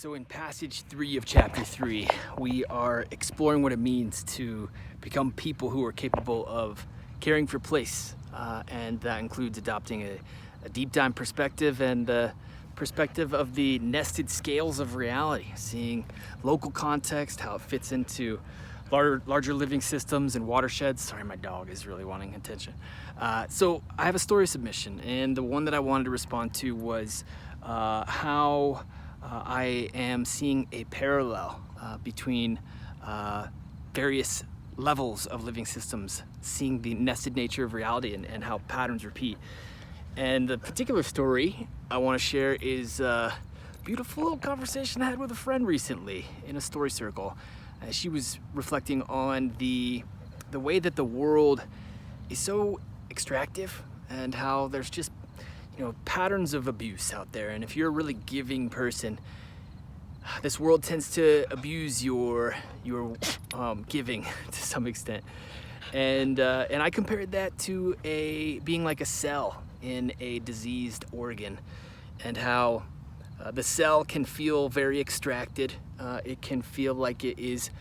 So in passage 3 of chapter 3, we are exploring what it means to become people who are capable of caring for place. And that includes adopting a deep dive perspective and the perspective of the nested scales of reality, seeing local context, how it fits into larger living systems and watersheds. Sorry, my dog is really wanting attention. So I have a story submission, and the one that I wanted to respond to was how I am seeing a parallel between various levels of living systems, seeing the nested nature of reality and how patterns repeat. And the particular story I want to share is a beautiful little conversation I had with a friend recently in a story circle. She was reflecting on the way that the world is so extractive and how there's just patterns of abuse out there. And if you're a really giving person, this world tends to abuse your giving to some extent. And I compared that to being like a cell in a diseased organ, and how the cell can feel very extracted. It can feel like it is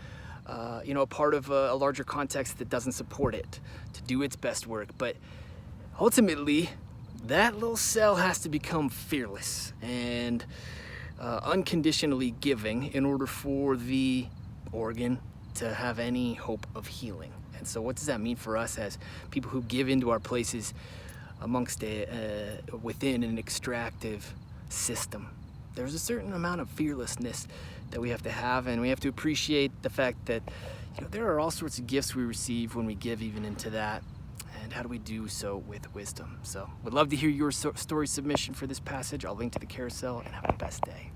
a part of a larger context that doesn't support it to do its best work. But ultimately, that little cell has to become fearless and unconditionally giving in order for the organ to have any hope of healing. And so what does that mean for us as people who give into our places amongst within an extractive system? There's a certain amount of fearlessness that we have to have, and we have to appreciate the fact that there are all sorts of gifts we receive when we give even into that. And how do we do so with wisdom? So would love to hear your story submission for this passage. I'll link to the carousel, and have the best day.